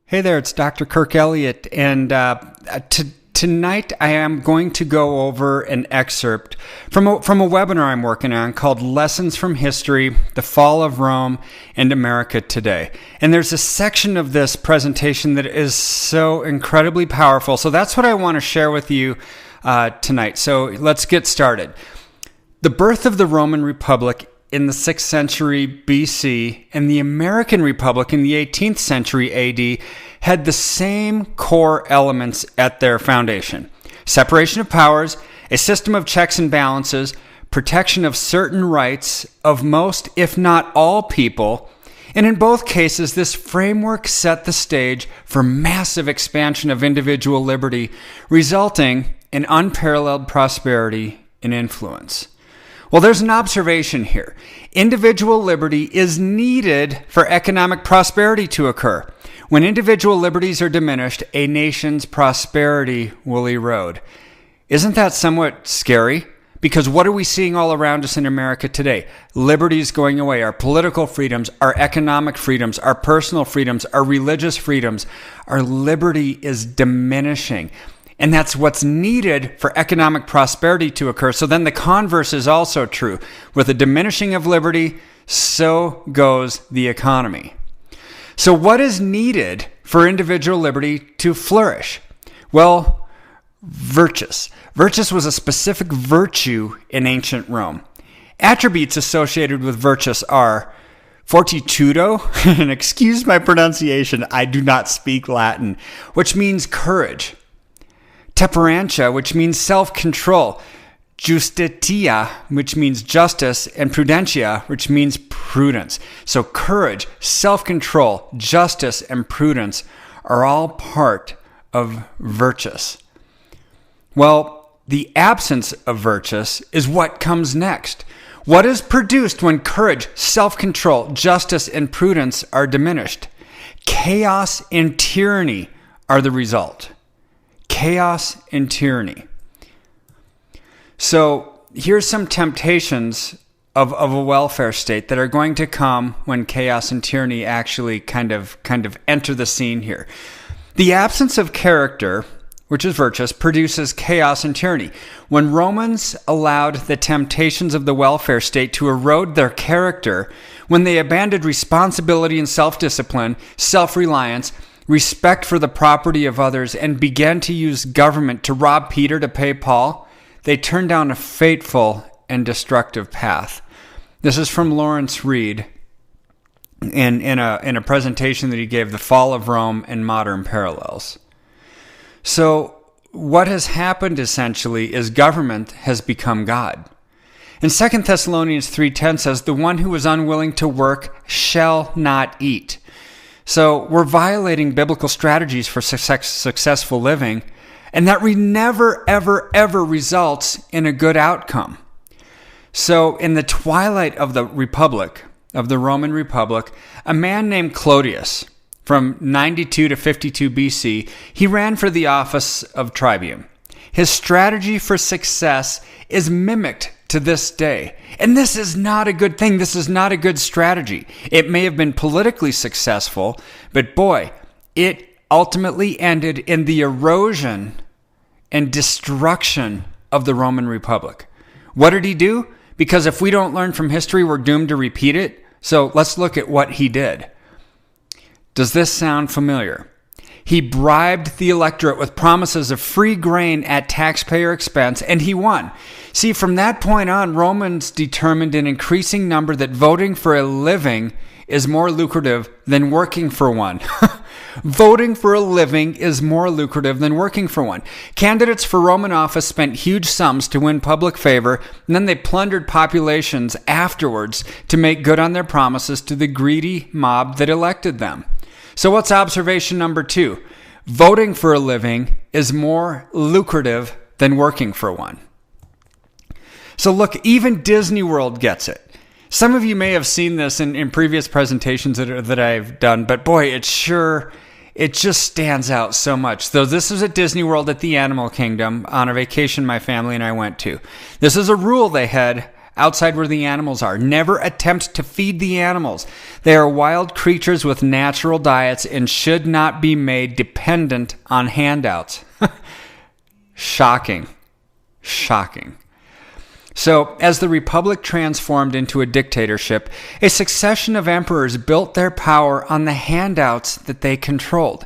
Hey there, it's Dr. Kirk Elliott, and tonight I am going to go over an excerpt from a webinar I'm working on called Lessons from History, the Fall of Rome, and America Today. And there's a section of this presentation that is so incredibly powerful, so that's what I want to share with you tonight. So let's get started. The birth of the Roman Republic in the 6th century BC and the American Republic in the 18th century AD had the same core elements at their foundation: separation of powers, a system of checks and balances, protection of certain rights of most, if not all, people. And in both cases, this framework set the stage for massive expansion of individual liberty, resulting in unparalleled prosperity and influence. Well, there's an observation here. Individual liberty is needed for economic prosperity to occur. When individual liberties are diminished, a nation's prosperity will erode. Isn't that somewhat scary? Because what are we seeing all around us in America today? Liberties going away, our political freedoms, our economic freedoms, our personal freedoms, our religious freedoms. Our liberty is diminishing. And that's what's needed for economic prosperity to occur. So then the converse is also true. With a diminishing of liberty, so goes the economy. So what is needed for individual liberty to flourish? Well, virtus. Virtus was a specific virtue in ancient Rome. Attributes associated with virtus are fortitudo, and excuse my pronunciation, I do not speak Latin, which means courage. Temperantia, which means self-control. Justitia, which means justice. And prudentia, which means prudence. So courage, self-control, justice, and prudence are all part of virtus. Well, the absence of virtus is what comes next. What is produced when courage, self-control, justice, and prudence are diminished? Chaos and tyranny are the result. Chaos and tyranny. So here's some temptations of a welfare state that are going to come when chaos and tyranny actually kind of enter the scene here. The absence of character, which is virtus, produces chaos and tyranny. When Romans allowed the temptations of the welfare state to erode their character, when they abandoned responsibility and self-discipline, self-reliance, respect for the property of others, and began to use government to rob Peter to pay Paul, they turned down a fateful and destructive path. This is from Lawrence Reed in a presentation that he gave, The Fall of Rome and Modern Parallels. So what has happened essentially is government has become God. And 2 Thessalonians 3:10 says, "The one who is unwilling to work shall not eat." So we're violating biblical strategies for successful living, and that never, ever, ever results in a good outcome. So in the twilight of the Republic, of the Roman Republic, a man named Clodius, from 92 to 52 BC, he ran for the office of tribune. His strategy for success is mimicked to this day. And this is not a good thing. This is not a good strategy. It may have been politically successful, but boy, it ultimately ended in the erosion and destruction of the Roman Republic. What did he do? Because if we don't learn from history, we're doomed to repeat it. So let's look at what he did. Does this sound familiar? He bribed the electorate with promises of free grain at taxpayer expense, and he won. See, from that point on, Romans determined in increasing number that voting for a living is more lucrative than working for one. Voting for a living is more lucrative than working for one. Candidates for Roman office spent huge sums to win public favor, and then they plundered populations afterwards to make good on their promises to the greedy mob that elected them. So what's observation number 2? Voting for a living is more lucrative than working for one. So look, even Disney World gets it. Some of you may have seen this in previous presentations that I've done, but boy, it just stands out so much. So this is at Disney World at the Animal Kingdom on a vacation my family and I went to. This is a rule they had outside where the animals are. Never attempt to feed the animals. They are wild creatures with natural diets and should not be made dependent on handouts. Shocking. Shocking. So, as the republic transformed into a dictatorship, a succession of emperors built their power on the handouts that they controlled.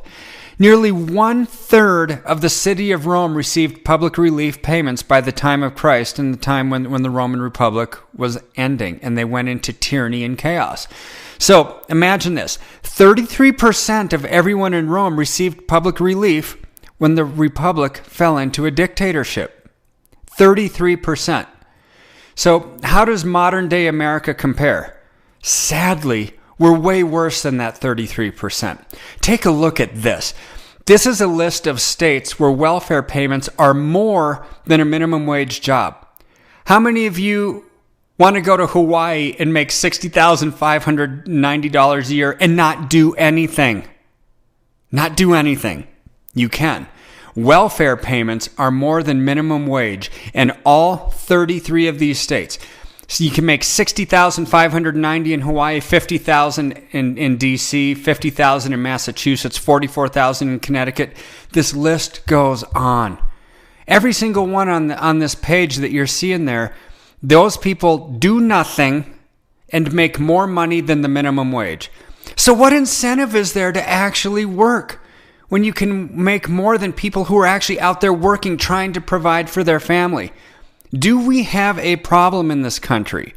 Nearly 1/3 of the city of Rome received public relief payments by the time of Christ, and the time when the Roman Republic was ending, and they went into tyranny and chaos. So, imagine this. 33% of everyone in Rome received public relief when the republic fell into a dictatorship. 33%. So how does modern day America compare? Sadly, we're way worse than that 33%. Take a look at this. This is a list of states where welfare payments are more than a minimum wage job. How many of you want to go to Hawaii and make $60,590 a year and not do anything? Not do anything. You can. Welfare payments are more than minimum wage in all 33 of these states. So you can make $60,590 in Hawaii, $50,000 in D.C., $50,000 in Massachusetts, $44,000 in Connecticut. This list goes on. Every single one on this page that you're seeing there, those people do nothing and make more money than the minimum wage. So what incentive is there to actually work when you can make more than people who are actually out there working, trying to provide for their family? Do we have a problem in this country?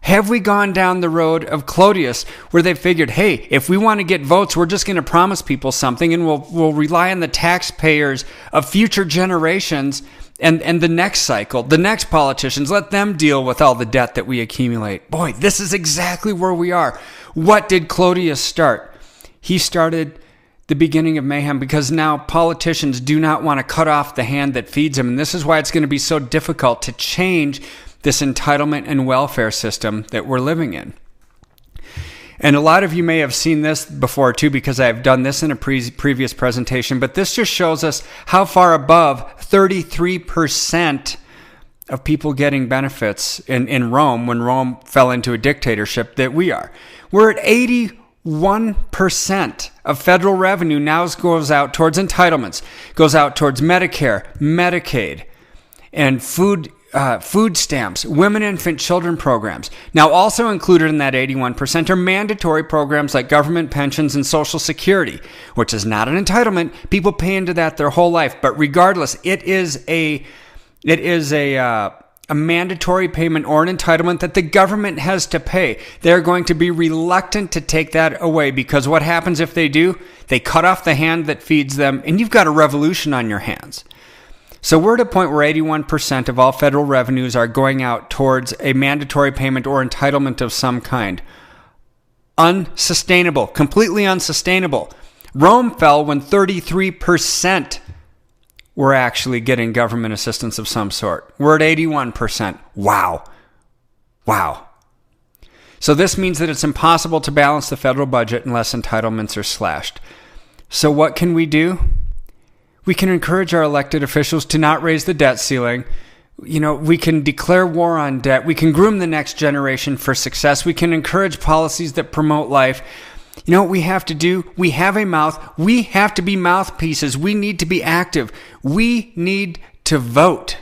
Have we gone down the road of Clodius where they figured, hey, if we want to get votes, we're just going to promise people something and we'll rely on the taxpayers of future generations and the next cycle, the next politicians, let them deal with all the debt that we accumulate. Boy, this is exactly where we are. What did Clodius start? He started the beginning of mayhem because now politicians do not want to cut off the hand that feeds them. And this is why it's going to be so difficult to change this entitlement and welfare system that we're living in. And a lot of you may have seen this before too, because I've done this in a previous presentation, but this just shows us how far above 33% of people getting benefits in Rome, when Rome fell into a dictatorship, that we are. We're at 81% of federal revenue now goes out towards entitlements, goes out towards Medicare, Medicaid, and food stamps, women, infant, children programs. Now, also included in that 81% are mandatory programs like government pensions and Social Security, which is not an entitlement. People pay into that their whole life, but regardless, it is a mandatory payment or an entitlement that the government has to pay. They're going to be reluctant to take that away because what happens if they do? They cut off the hand that feeds them, and you've got a revolution on your hands. So we're at a point where 81% of all federal revenues are going out towards a mandatory payment or entitlement of some kind. Unsustainable, completely unsustainable. Rome fell when 33% were actually getting government assistance of some sort. We're at 81%. Wow. So this means that it's impossible to balance the federal budget unless entitlements are slashed. So what can we do? We can encourage our elected officials to not raise the debt ceiling. We can declare war on debt. We can groom the next generation for success. We can encourage policies that promote life. You know what we have to do? We have a mouth. We have to be mouthpieces. We need to be active. We need to vote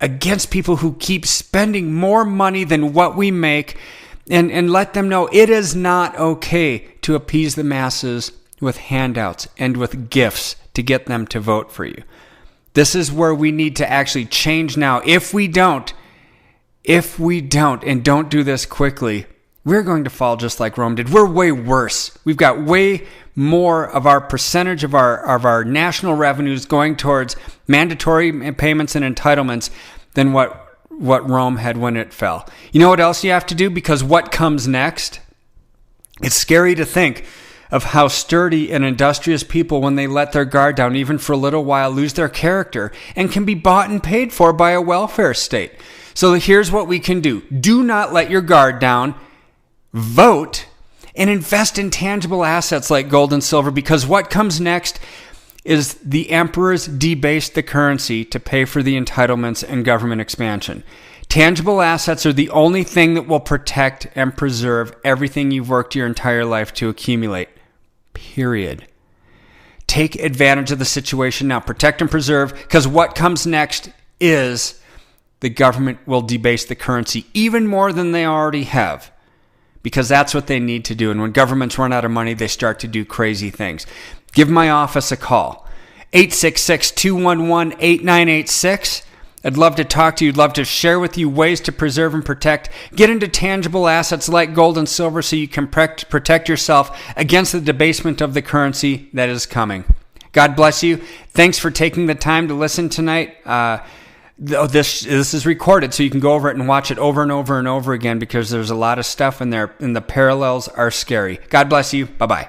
against people who keep spending more money than what we make, and let them know it is not okay to appease the masses with handouts and with gifts to get them to vote for you. This is where we need to actually change now. If we don't and don't do this quickly, we're going to fall just like Rome did. We're way worse. We've got way more of our percentage of our national revenues going towards mandatory payments and entitlements than what Rome had when it fell. You know what else you have to do? Because what comes next? It's scary to think of how sturdy and industrious people, when they let their guard down, even for a little while, lose their character and can be bought and paid for by a welfare state. So here's what we can do. Do not let your guard down. Vote and invest in tangible assets like gold and silver, because what comes next is the emperors debased the currency to pay for the entitlements and government expansion. Tangible assets are the only thing that will protect and preserve everything you've worked your entire life to accumulate. Period. Take advantage of the situation now. Protect and preserve, because what comes next is the government will debase the currency even more than they already have, because that's what they need to do. And when governments run out of money, they start to do crazy things. Give my office a call, 866-211-8986. I'd love to talk to you. I'd love to share with you ways to preserve and protect. Get into tangible assets like gold and silver so you can protect yourself against the debasement of the currency that is coming. God bless you. Thanks for taking the time to listen tonight. This is recorded, so you can go over it and watch it over and over and over again, because there's a lot of stuff in there, and the parallels are scary. God bless you. Bye-bye.